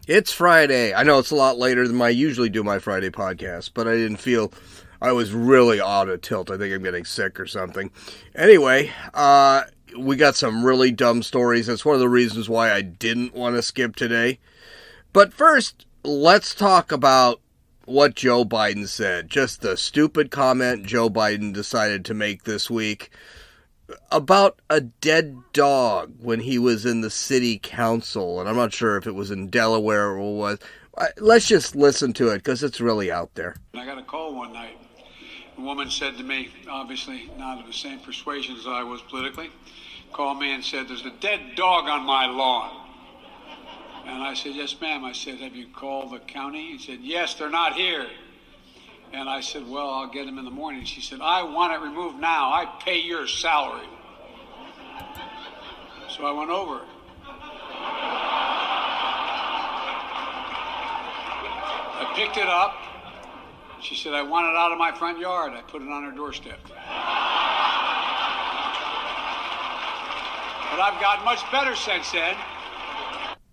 It's Friday. I know it's a lot later than I usually do my Friday podcast, but I didn't feel I was really out of tilt. I think I'm getting sick or something. Anyway, we got some really dumb stories. That's one of the reasons why I didn't want to skip today. But first, let's talk about what Joe Biden said. Just the stupid comment Joe Biden decided to make this week about a dead dog when he was in the city council, and I'm not sure if it was in Delaware or what. Let's just listen to it because it's really out there. I got a call one night. A woman said to me, obviously not of the same persuasion as I was politically, called me and said, "There's a dead dog on my lawn." And I said, "Yes, ma'am." I said, "Have you called the county?" He said, "Yes, they're not here." And I said, "Well, I'll get him in the morning." She said, "I want it removed now. I pay your salary." So I went over. I picked it up. She said, "I want it out of my front yard." I put it on her doorstep. But I've got much better since then.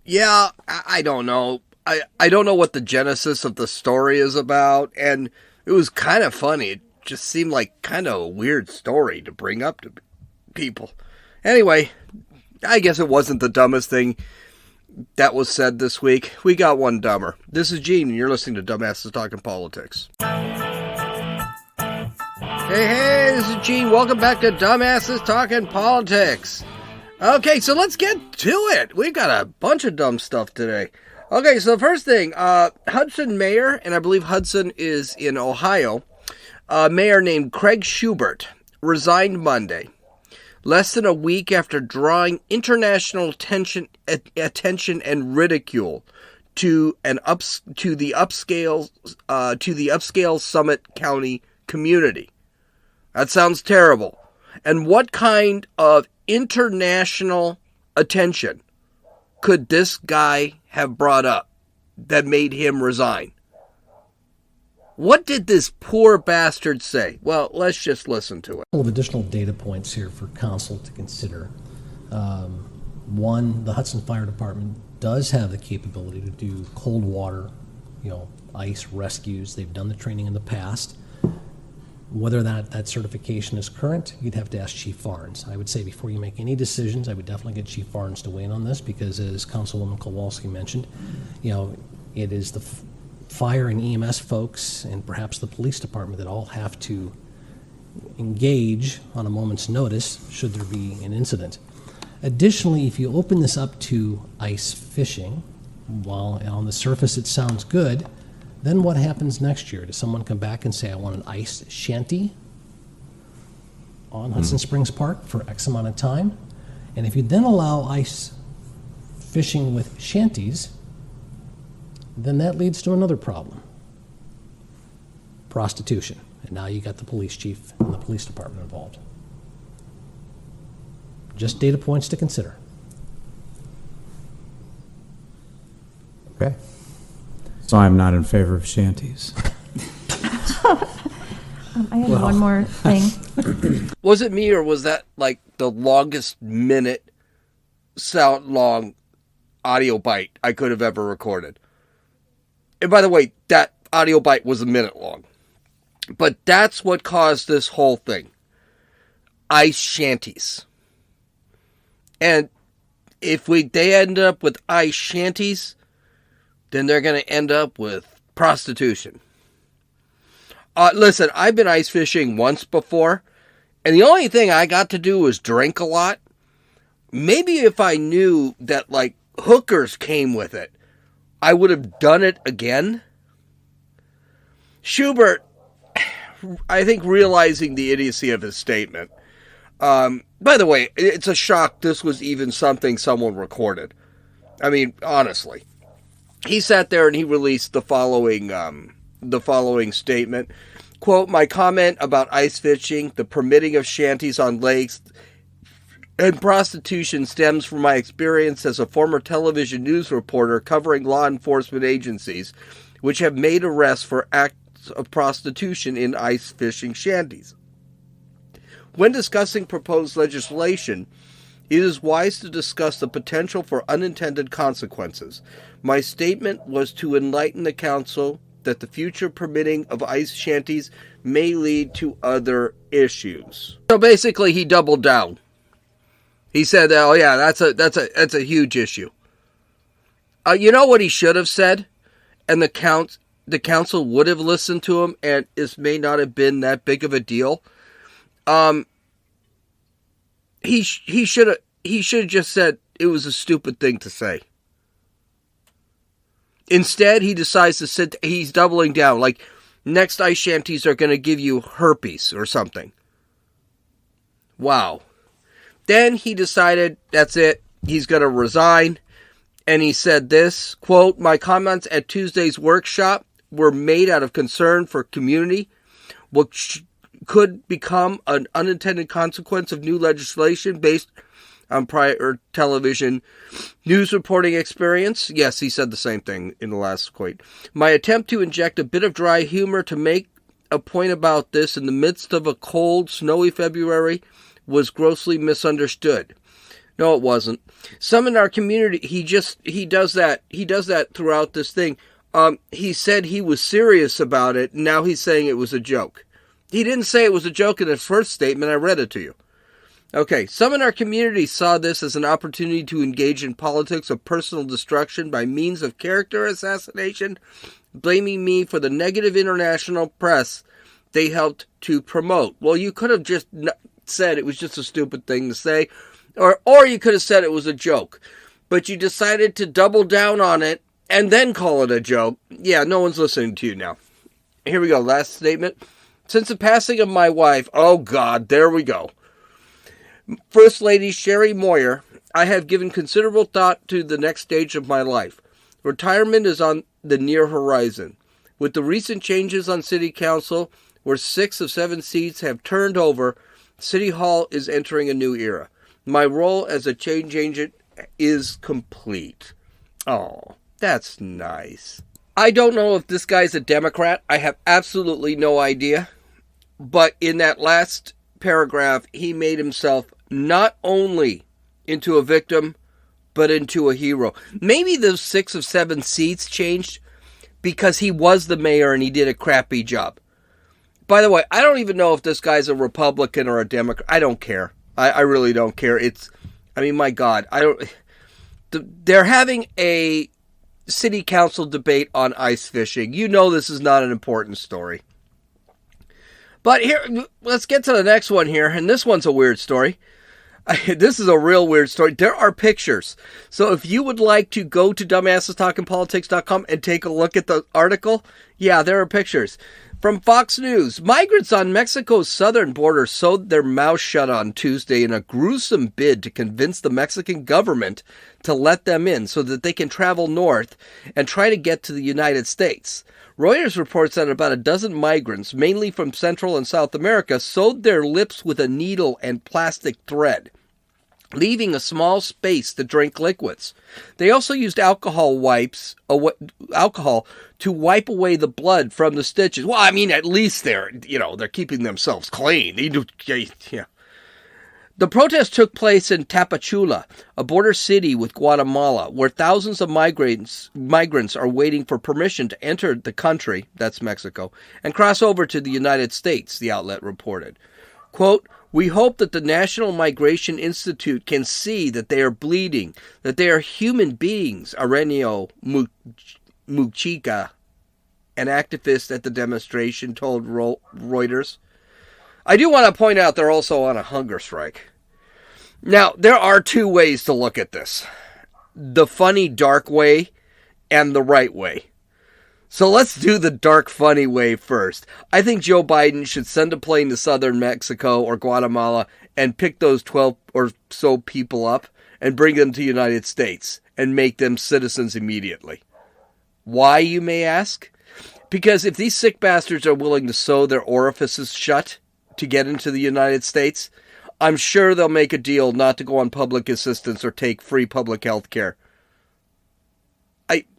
Yeah, I don't know. I don't know what the genesis of the story is about, and it was kind of funny. It just seemed like kind of a weird story to bring up to people. Anyway, I guess it wasn't the dumbest thing that was said this week. We got one dumber. This is Gene, and you're listening to Dumbasses Talking Politics. Hey, this is Gene. Welcome back to Dumbasses Talking Politics. Okay, so let's get to it. We've got a bunch of dumb stuff today. Okay, so the first thing, Hudson Mayor, and I believe Hudson is in Ohio, a mayor named Craig Schubert, resigned Monday, less than a week after drawing international attention and ridicule to the upscale Summit County community. That sounds terrible. And what kind of international attention could this guy have brought up that made him resign? What did this poor bastard say? Well, let's just listen to it. A couple of additional data points here for council to consider. One, the Hudson Fire Department does have the capability to do cold water, ice rescues. They've done the training in the past. Whether that certification is current, you'd have to ask Chief Farnes. I would say before you make any decisions, I would definitely get Chief Farnes to weigh in on this because, as Councilwoman Kowalski mentioned, it is the fire and EMS folks and perhaps the police department that all have to engage on a moment's notice should there be an incident. Additionally, if you open this up to ice fishing, while on the surface it sounds good, then what happens next year? Does someone come back and say, "I want an ice shanty on Hudson Springs Park for X amount of time"? And if you then allow ice fishing with shanties, then that leads to another problem: prostitution. And now you got the police chief and the police department involved. Just data points to consider. Okay. So I'm not in favor of shanties. I have one more thing. Was it me, or was that like the longest minute sound long audio bite I could have ever recorded? And by the way, that audio bite was a minute long. But that's what caused this whole thing. Ice shanties. And if they end up with ice shanties, then they're going to end up with prostitution. Listen, I've been ice fishing once before, and the only thing I got to do was drink a lot. Maybe if I knew that, hookers came with it, I would have done it again. Schubert, I think, realizing the idiocy of his statement. By the way, it's a shock this was even something someone recorded. I mean, honestly. He sat there and he released the following statement. Quote, "My comment about ice fishing, the permitting of shanties on lakes, and prostitution stems from my experience as a former television news reporter covering law enforcement agencies which have made arrests for acts of prostitution in ice fishing shanties. When discussing proposed legislation, It is wise to discuss the potential for unintended consequences. My statement was to enlighten the council that the future permitting of ice shanties may lead to other issues. So basically, he doubled down. He said, "Oh yeah, that's a huge issue." You know what he should have said, and the council would have listened to him, and this may not have been that big of a deal. He should have just said it was a stupid thing to say. Instead, he decides to he's doubling down. Like, next ice shanties are going to give you herpes or something. Wow. Then he decided that's it. He's going to resign. And he said this, quote, "My comments at Tuesday's workshop were made out of concern for community, which could become an unintended consequence of new legislation based on prior television news reporting experience." Yes, he said the same thing in the last quote. "My attempt to inject a bit of dry humor to make a point about this in the midst of a cold, snowy February was grossly misunderstood." No, it wasn't. Some in our community, he does that throughout this thing. He said he was serious about it. Now he's saying it was a joke. He didn't say it was a joke in his first statement. I read it to you. Okay, some in our community saw this as an opportunity to engage in politics of personal destruction by means of character assassination, blaming me for the negative international press they helped to promote. Well, you could have just said it was just a stupid thing to say, or you could have said it was a joke, but you decided to double down on it and then call it a joke. Yeah, no one's listening to you now. Here we go, last statement. "Since the passing of my wife," oh God, there we go, First Lady Sherry Moyer, "I have given considerable thought to the next stage of my life. Retirement is on the near horizon. With the recent changes on City Council, where 6 of 7 seats have turned over, City Hall is entering a new era. My role as a change agent is complete." Oh, that's nice. I don't know if this guy's a Democrat. I have absolutely no idea. But in that last paragraph, he made himself not only into a victim, but into a hero. Maybe those 6 of 7 seats changed because he was the mayor and he did a crappy job. By the way, I don't even know if this guy's a Republican or a Democrat. I don't care. I really don't care. My God, they're having a city council debate on ice fishing. You know this is not an important story. But here, let's get to the next one here, and this one's a weird story. This is a real weird story. There are pictures. So if you would like to go to dumbassestalkingpolitics.com and take a look at the article, yeah, there are pictures. From Fox News, migrants on Mexico's southern border sewed their mouths shut on Tuesday in a gruesome bid to convince the Mexican government to let them in so that they can travel north and try to get to the United States. Reuters reports that about a dozen migrants, mainly from Central and South America, sewed their lips with a needle and plastic thread, leaving a small space to drink liquids. They also used alcohol to wipe away the blood from the stitches. Well, at least they're keeping themselves clean. Yeah. The protest took place in Tapachula, a border city with Guatemala, where thousands of migrants are waiting for permission to enter the country, that's Mexico, and cross over to the United States, the outlet reported. Quote, "We hope that the National Migration Institute can see that they are bleeding, that they are human beings," Aurelio Mujica, an activist at the demonstration, told Reuters. I do want to point out they're also on a hunger strike. Now, there are 2 ways to look at this. The funny, dark way and the right way. So let's do the dark, funny way first. I think Joe Biden should send a plane to southern Mexico or Guatemala and pick those 12 or so people up and bring them to the United States and make them citizens immediately. Why, you may ask? Because if these sick bastards are willing to sew their orifices shut to get into the United States, I'm sure they'll make a deal not to go on public assistance or take free public health care.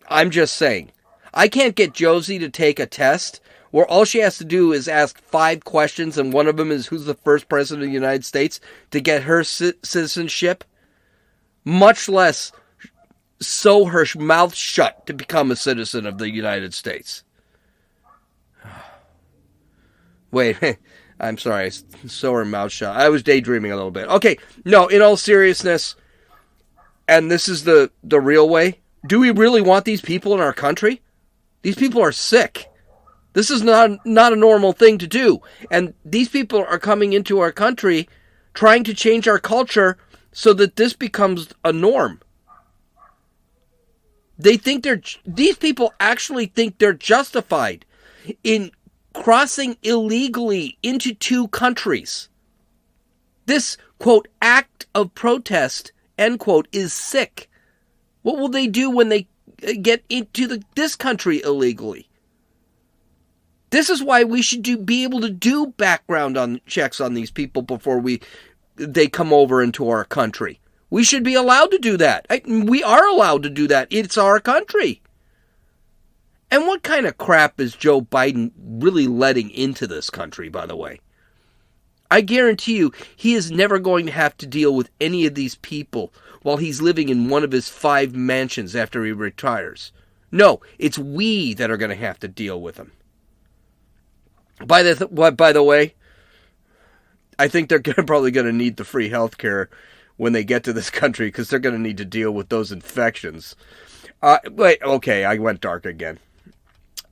I'm just saying. I can't get Josie to take a test where all she has to do is ask 5 questions, and one of them is who's the first president of the United States, to get her citizenship. much less sew her mouth shut to become a citizen of the United States. Wait, I'm sorry, sew her mouth shut. I was daydreaming a little bit. Okay, no, in all seriousness, and this is the real way, do we really want these people in our country? These people are sick. This is not a normal thing to do. And these people are coming into our country trying to change our culture so that this becomes a norm. These people actually think they're justified in crossing illegally into two countries. This, quote, act of protest, end quote, is sick. What will they do when they get into this country illegally? This is why we should be able to do background checks on these people before they come over into our country. We should be allowed to do that. We are allowed to do that. It's our country. And what kind of crap is Joe Biden really letting into this country, by the way? I guarantee you, he is never going to have to deal with any of these people while he's living in one of his 5 mansions after he retires. No, it's we that are going to have to deal with him. By the way, I think they're probably going to need the free health care when they get to this country because they're going to need to deal with those infections. Wait, okay, I went dark again.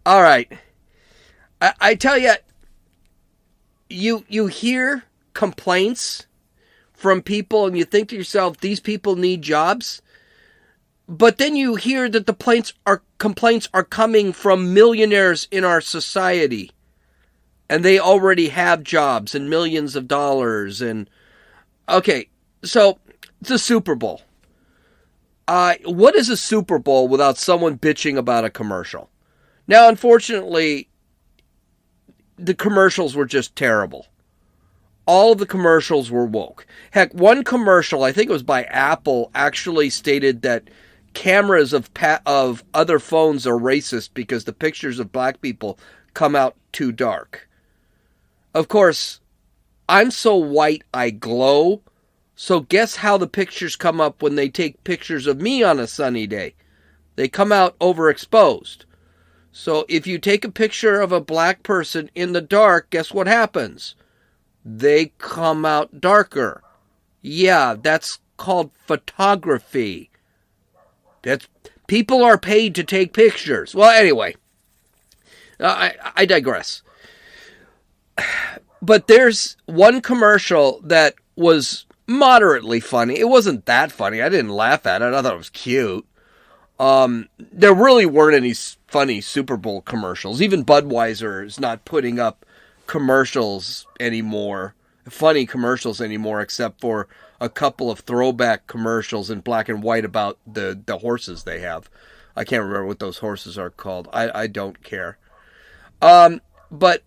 All right. I tell you, you hear complaints from people and you think to yourself, these people need jobs. But then you hear that the complaints are coming from millionaires in our society. And they already have jobs and millions of dollars. And okay, so the Super Bowl. What is a Super Bowl without someone bitching about a commercial? Now, unfortunately, the commercials were just terrible. All of the commercials were woke. Heck, one commercial, I think it was by Apple, actually stated that cameras of other phones are racist because the pictures of black people come out too dark. Of course, I'm so white I glow, so guess how the pictures come up when they take pictures of me on a sunny day? They come out overexposed. So if you take a picture of a black person in the dark, guess what happens? They come out darker. Yeah, that's called photography. People are paid to take pictures. Well, anyway, I digress. But there's one commercial that was moderately funny. It wasn't that funny. I didn't laugh at it. I thought it was cute. There really weren't any funny Super Bowl commercials. Even Budweiser is not putting up commercials anymore, funny commercials anymore, except for a couple of throwback commercials in black and white about the horses they have. I can't remember what those horses are called. I don't care. But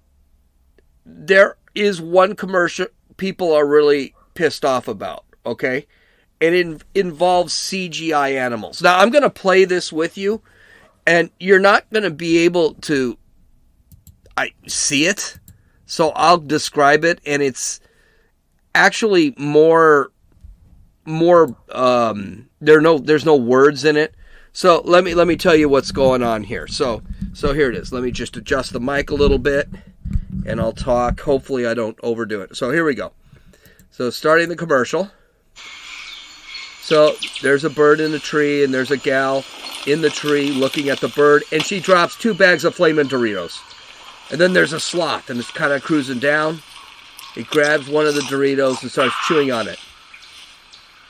there is one commercial people are really pissed off about, okay? And it involves CGI animals. Now, I'm going to play this with you, and you're not going to be able to see it, so I'll describe it, and it's actually there's no words in it. So let me tell you what's going on here. So here it is. Let me just adjust the mic a little bit, and I'll talk. Hopefully I don't overdo it. So here we go. So starting the commercial. So there's a bird in the tree, and there's a gal in the tree looking at the bird, and she drops 2 bags of Flamin' Doritos. And then there's a sloth, and it's kind of cruising down. He grabs one of the Doritos and starts chewing on it.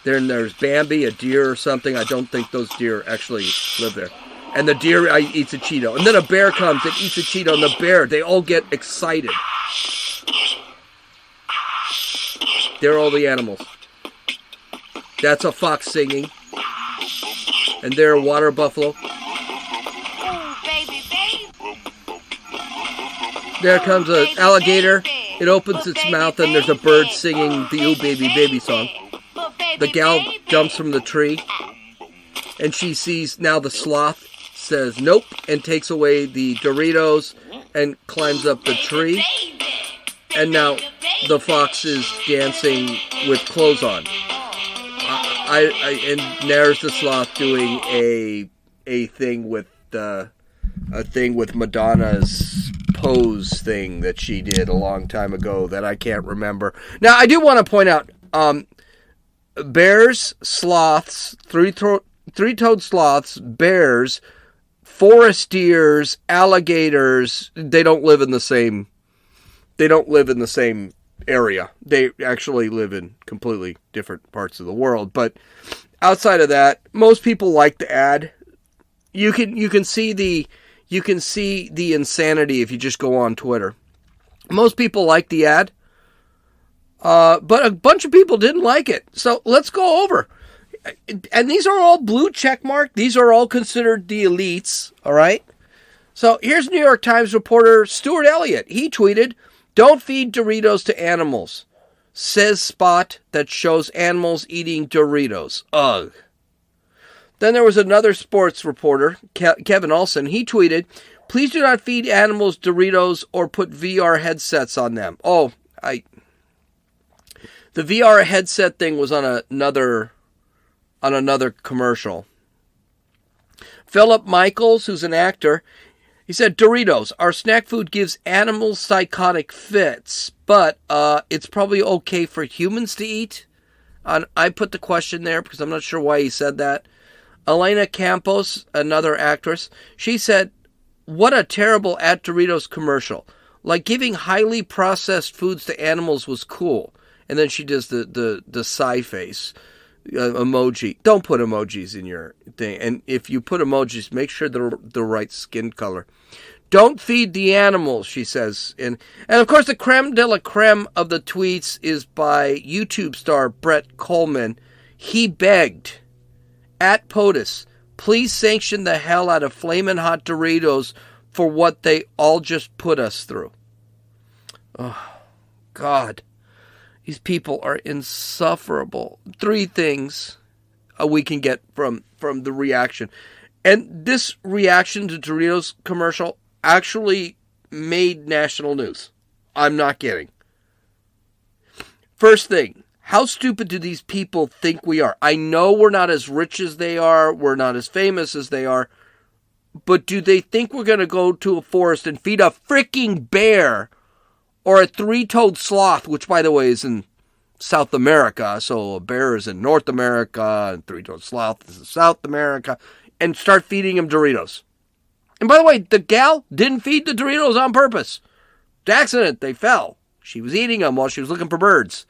Then there's Bambi, a deer or something. I don't think those deer actually live there. And the deer eats a Cheeto. And then a bear comes and eats a Cheeto, and the bear, they all get excited. There are all the animals. That's a fox singing. And there are water buffalo. There comes an alligator. It opens its mouth, and there's a bird singing the Ooh Baby Baby song. The gal jumps from the tree, and she sees now the sloth, says nope, and takes away the Doritos and climbs up the tree. And now the fox is dancing with clothes on. and there's the sloth doing a thing with Madonna's pose thing that she did a long time ago that I can't remember. Now, I do want to point out, bears, sloths, three-toed sloths, bears, forest deers, alligators, they don't live in the same area. They actually live in completely different parts of the world. But outside of that, most people like the ad. You can see the insanity if you just go on Twitter. Most people like the ad, but a bunch of people didn't like it. So let's go over. And these are all blue check mark. These are all considered the elites. All right. So here's New York Times reporter Stuart Elliott. He tweeted, "Don't feed Doritos to animals," says spot that shows animals eating Doritos. Ugh. Then there was another sports reporter, Kevin Olson. He tweeted, "Please do not feed animals Doritos or put VR headsets on them." The VR headset thing was on another commercial. Philip Michaels, who's an actor, he said, "Doritos, our snack food gives animals psychotic fits, but it's probably okay for humans to eat." I put the question there because I'm not sure why he said that. Elena Campos, another actress, she said, "What a terrible at Doritos commercial. Like giving highly processed foods to animals was cool." And then she does the sigh face emoji. Don't put emojis in your thing. And if you put emojis, make sure they're the right skin color. "Don't feed the animals," she says. And of course, the creme de la creme of the tweets is by YouTube star Brett Coleman. He begged, at POTUS, "Please sanction the hell out of Flamin' Hot Doritos for what they all just put us through." Oh, God. These people are insufferable. 3 things we can get from the reaction. And this reaction to Doritos commercial actually made national news. I'm not kidding. First thing, how stupid do these people think we are? I know we're not as rich as they are. We're not as famous as they are. But do they think we're going to go to a forest and feed a freaking bear or a 3-toed sloth, which, by the way, is in South America. So a bear is in North America and 3-toed sloth is in South America, and start feeding them Doritos? And by the way, the gal didn't feed the Doritos on purpose. It's an accident. They fell. She was eating them while she was looking for birds.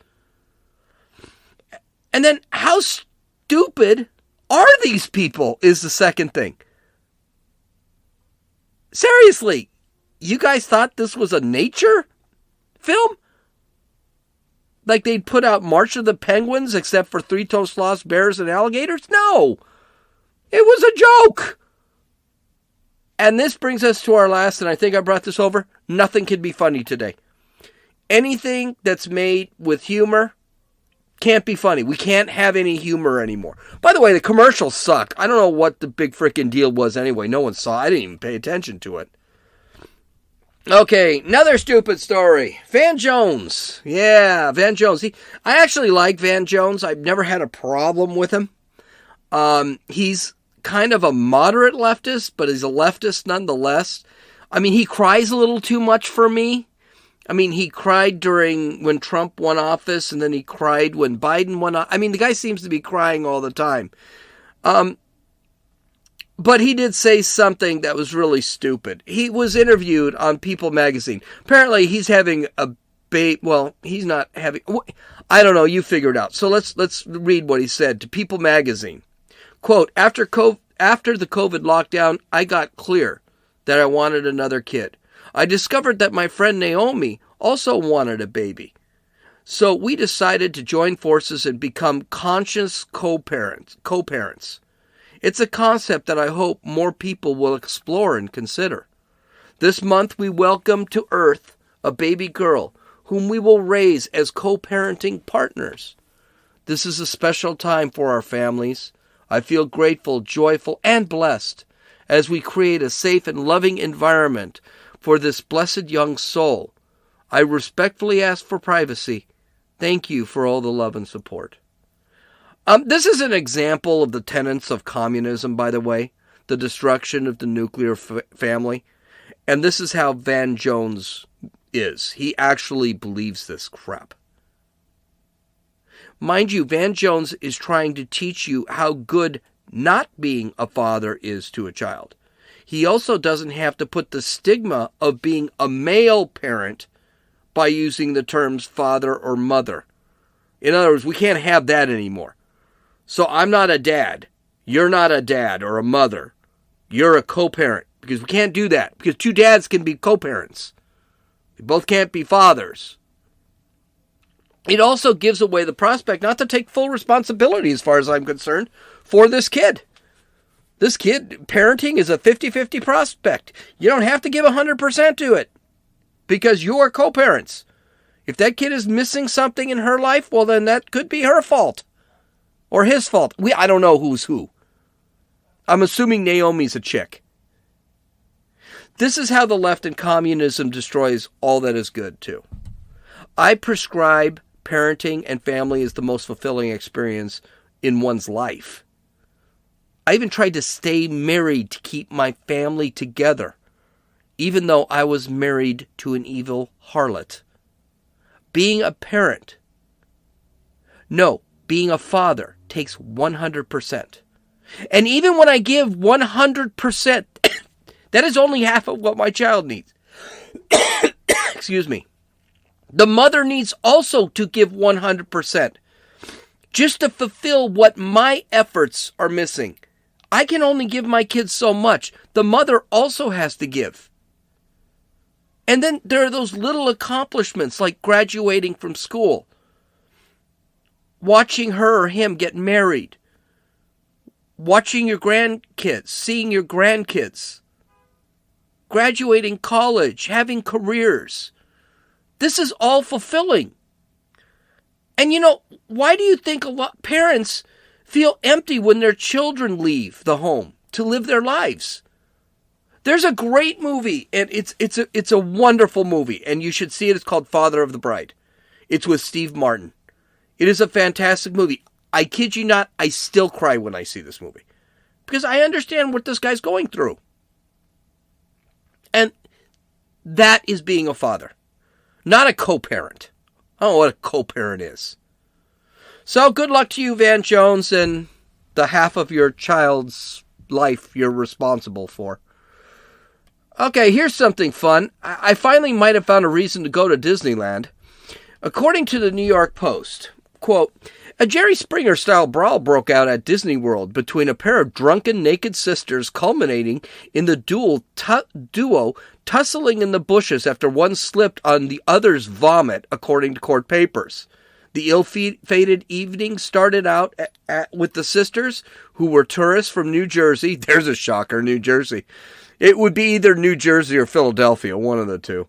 And then how stupid are these people is the second thing. Seriously, you guys thought this was a nature film? Like they'd put out March of the Penguins except for 3-toed sloths, bears, and alligators? No! It was a joke! And this brings us to our last, and I think I brought this over. Nothing can be funny today. Anything that's made with humor can't be funny. We can't have any humor anymore. By the way, the commercials suck. I don't know what the big freaking deal was anyway. No one saw it. I didn't even pay attention to it. Okay, another stupid story. Van Jones. Yeah, Van Jones. I actually like Van Jones. I've never had a problem with him. He's kind of a moderate leftist, but he's a leftist nonetheless. I mean, he cries a little too much for me. I mean, he cried when Trump won office, and then he cried when Biden won office. I mean, the guy seems to be crying all the time. But he did say something that was really stupid. He was interviewed on People magazine. Apparently, he's having a well, he's not having... I don't know, you figure it out. So let's read what he said to People magazine. Quote, after the COVID lockdown, I got clear that I wanted another kid. I discovered that my friend Naomi also wanted a baby. So we decided to join forces and become conscious co-parents. It's a concept that I hope more people will explore and consider. This month we welcome to Earth a baby girl whom we will raise as co-parenting partners. This is a special time for our families. I feel grateful, joyful, and blessed as we create a safe and loving environment for this blessed young soul. I respectfully ask for privacy. Thank you for all the love and support. This is an example of the tenets of communism, by the way, the destruction of the nuclear family. And this is how Van Jones is. He actually believes this crap. Mind you, Van Jones is trying to teach you how good not being a father is to a child. He also doesn't have to put the stigma of being a male parent by using the terms father or mother. In other words, we can't have that anymore. So I'm not a dad. You're not a dad or a mother. You're a co-parent. Because we can't do that. Because two dads can be co-parents. They both can't be fathers. It also gives away the prospect not to take full responsibility, as far as I'm concerned, for this kid. This kid, parenting is a 50-50 prospect. You don't have to give 100% to it. Because you are co-parents. If that kid is missing something in her life, well, then that could be her fault. Or his fault. I don't know who's who. I'm assuming Naomi's a chick. This is how the left and communism destroys all that is good, too. I prescribe parenting and family as the most fulfilling experience in one's life. I even tried to stay married to keep my family together, even though I was married to an evil harlot. Being a parent, being a father takes 100%. And even when I give 100%, that is only half of what my child needs. Excuse me. The mother needs also to give 100%, just to fulfill what my efforts are missing. I can only give my kids so much. The mother also has to give. And then there are those little accomplishments like graduating from school, watching her or him get married, watching your grandkids, seeing your grandkids, graduating college, having careers. This is all fulfilling. And why do you think a lot of parents feel empty when their children leave the home to live their lives? There's a great movie, and it's a wonderful movie, and you should see it. It's called Father of the Bride. It's with Steve Martin. It is a fantastic movie. I kid you not, I still cry when I see this movie. Because I understand what this guy's going through. And that is being a father. Not a co-parent. I don't know what a co-parent is. So good luck to you, Van Jones, and the half of your child's life you're responsible for. Okay, here's something fun. I finally might have found a reason to go to Disneyland. According to the New York Post, quote, a Jerry Springer-style brawl broke out at Disney World between a pair of drunken naked sisters, culminating in the duo tussling in the bushes after one slipped on the other's vomit, according to court papers. The ill-fated evening started out with the sisters, who were tourists from New Jersey. There's a shocker, New Jersey. It would be either New Jersey or Philadelphia, one of the two.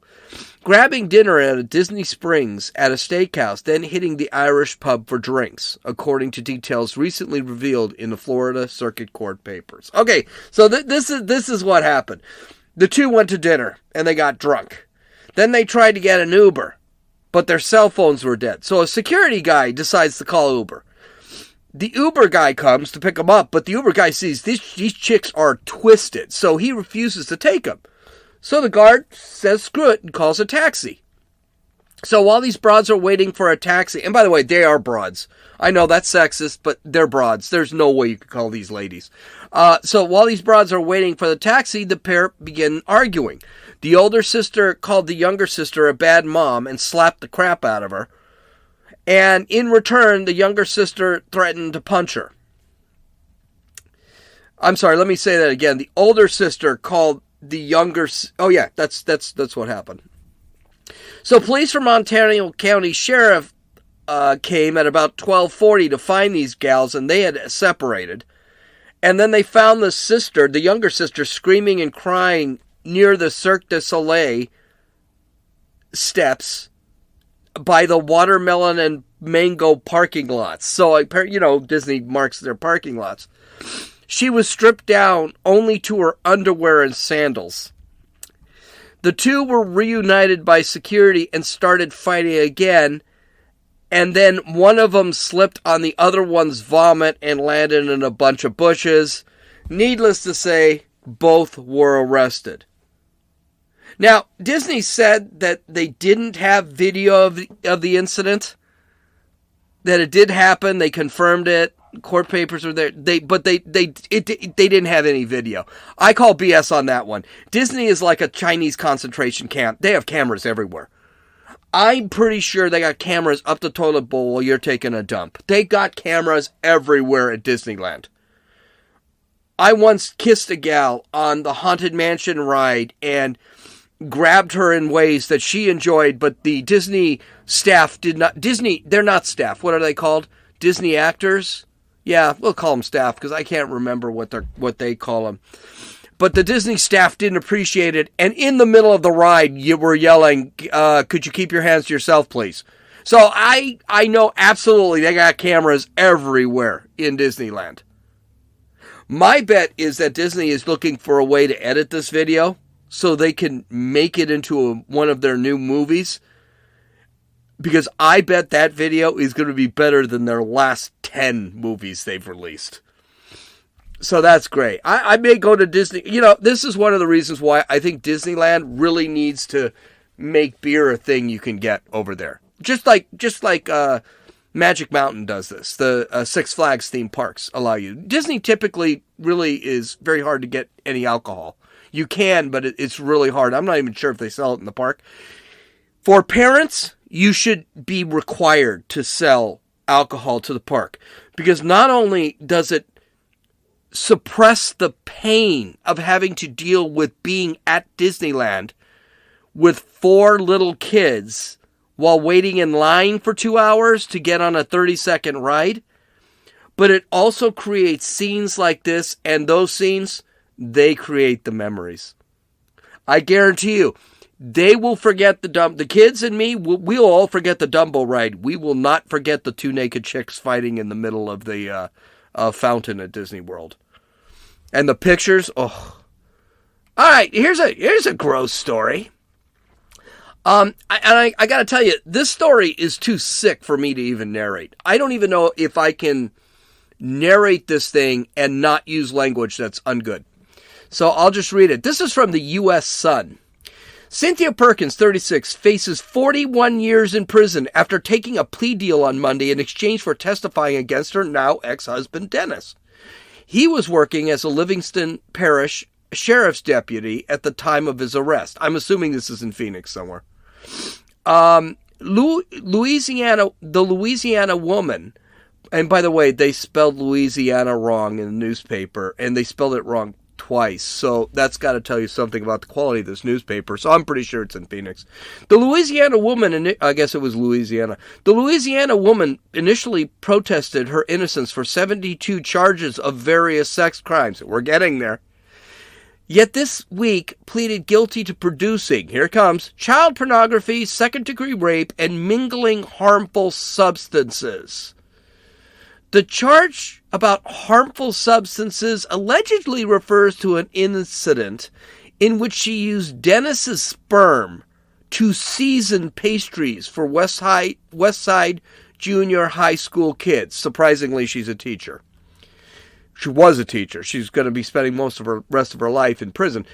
Grabbing dinner at a Disney Springs at a steakhouse, then hitting the Irish pub for drinks, according to details recently revealed in the Florida Circuit Court papers. Okay, so this is what happened. The two went to dinner, and they got drunk. Then they tried to get an Uber, but their cell phones were dead. So a security guy decides to call Uber. The Uber guy comes to pick them up, but the Uber guy sees these chicks are twisted, so he refuses to take them. So the guard says screw it and calls a taxi. So while these broads are waiting for a taxi, and by the way, they are broads. I know that's sexist, but they're broads. There's no way you could call these ladies. So while these broads are waiting for the taxi, the pair begin arguing. The older sister called the younger sister a bad mom and slapped the crap out of her. And in return, the younger sister threatened to punch her. I'm sorry, let me say that again. The older sister called the younger... Oh yeah, that's what happened. So police from Ontario County Sheriff came at about 12:40 to find these gals, and they had separated. And then they found the younger sister, screaming and crying near the Cirque du Soleil steps by the watermelon and mango parking lots. So, Disney marks their parking lots. She was stripped down only to her underwear and sandals. The two were reunited by security and started fighting again. and then one of them slipped on the other one's vomit and landed in a bunch of bushes. Needless to say, both were arrested. Now, Disney said that they didn't have video of the incident, that it did happen. They confirmed it. Court papers are there. They didn't have any video. I call BS on that one. Disney is like a Chinese concentration camp. They have cameras everywhere. I'm pretty sure they got cameras up the toilet bowl while you're taking a dump. They got cameras everywhere at Disneyland. I once kissed a gal on the Haunted Mansion ride and grabbed her in ways that she enjoyed, but the Disney staff did not. They're not staff. What are they called? Disney actors? Yeah, we'll call them staff because I can't remember what they call them. But the Disney staff didn't appreciate it, and in the middle of the ride, you were yelling, could you keep your hands to yourself, please? So I know absolutely they got cameras everywhere in Disneyland. My bet is that Disney is looking for a way to edit this video so they can make it into one of their new movies. Because I bet that video is going to be better than their last 10 movies they've released. So that's great. I may go to Disney. You know, this is one of the reasons why I think Disneyland really needs to make beer a thing you can get over there. Just like Magic Mountain does this. The Six Flags theme parks allow you. Disney typically really is very hard to get any alcohol. You can, but it's really hard. I'm not even sure if they sell it in the park. For parents, you should be required to sell alcohol to the park. Because not only does it suppress the pain of having to deal with being at Disneyland with 4 little kids while waiting in line for 2 hours to get on a 30-second ride, but it also creates scenes like this, and those scenes, they create the memories. I guarantee you, they will forget the kids and me, we'll all forget the Dumbo ride. We will not forget the 2 naked chicks fighting in the middle of the fountain at Disney World. And the pictures, oh. All right, here's a gross story. I got to tell you, this story is too sick for me to even narrate. I don't even know if I can narrate this thing and not use language that's ungood. So I'll just read it. This is from the U.S. Sun. Cynthia Perkins, 36, faces 41 years in prison after taking a plea deal on Monday in exchange for testifying against her now ex-husband, Dennis. He was working as a Livingston Parish sheriff's deputy at the time of his arrest. I'm assuming this is in Phoenix somewhere. The Louisiana woman, and by the way, they spelled Louisiana wrong in the newspaper, and they spelled it wrong twice, so that's got to tell you something about the quality of this newspaper, so I'm pretty sure it's in Phoenix. The Louisiana woman, I guess it was Louisiana, the Louisiana woman initially protested her innocence for 72 charges of various sex crimes. We're getting there. Yet this week pleaded guilty to producing, here it comes, child pornography, second-degree rape, and mingling harmful substances. The charge about harmful substances allegedly refers to an incident in which she used Dennis's sperm to season pastries for West Side Junior High School kids. Surprisingly, she's a teacher. She was a teacher. She's going to be spending most of her rest of her life in prison.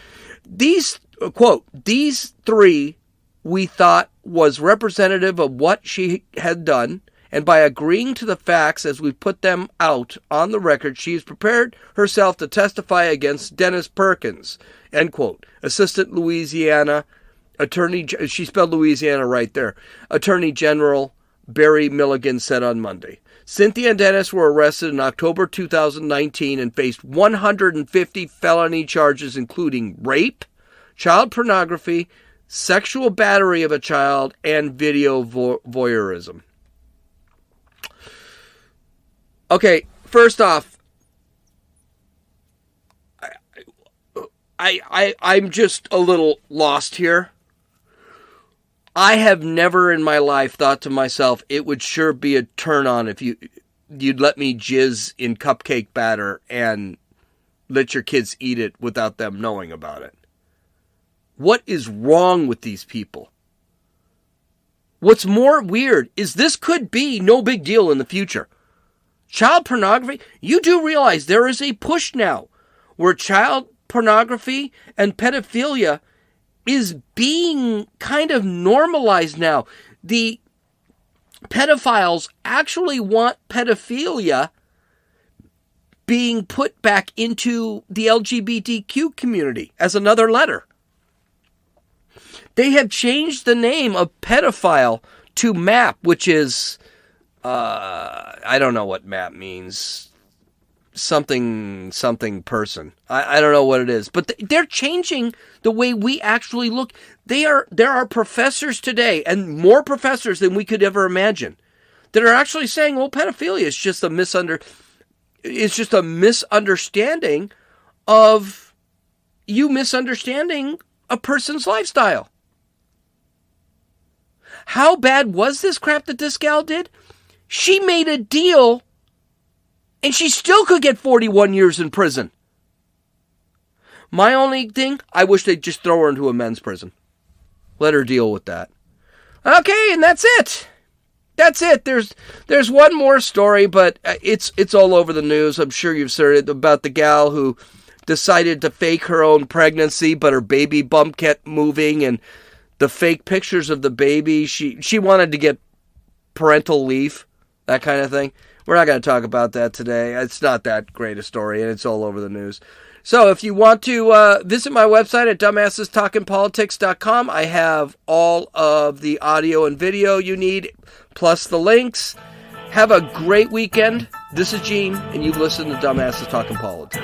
These, quote, these 3 we thought was representative of what she had done, and by agreeing to the facts as we put them out on the record, she has prepared herself to testify against Dennis Perkins, end quote. Assistant Louisiana Attorney, she spelled Louisiana right there, Attorney General Barry Milligan said on Monday. Cynthia and Dennis were arrested in October 2019 and faced 150 felony charges, including rape, child pornography, sexual battery of a child, and video voyeurism. Okay, first off, I'm just a little lost here. I have never in my life thought to myself, it would sure be a turn on if you'd let me jizz in cupcake batter and let your kids eat it without them knowing about it. What is wrong with these people? What's more weird is this could be no big deal in the future. Child pornography, you do realize there is a push now where child pornography and pedophilia is being kind of normalized now. The pedophiles actually want pedophilia being put back into the LGBTQ community as another letter. They have changed the name of pedophile to MAP, which is, I don't know what MAP means. Something person. I don't know what it is. But they're changing the way we actually look. There are professors today, and more professors than we could ever imagine, that are actually saying, well, pedophilia is just a misunderstanding of you misunderstanding a person's lifestyle. How bad was this crap that this gal did? She made a deal and she still could get 41 years in prison. My only thing, I wish they'd just throw her into a men's prison. Let her deal with that. Okay, and that's it. That's it. There's one more story, but it's all over the news. I'm sure you've heard it, about the gal who decided to fake her own pregnancy, but her baby bump kept moving, and the fake pictures of the baby, she wanted to get parental leave, that kind of thing. We're not going to talk about that today. It's not that great a story, and it's all over the news. So if you want to visit my website at dumbassestalkingpolitics.com, I have all of the audio and video you need, plus the links. Have a great weekend. This is Gene, and you've listened to Dumbasses Talking Politics.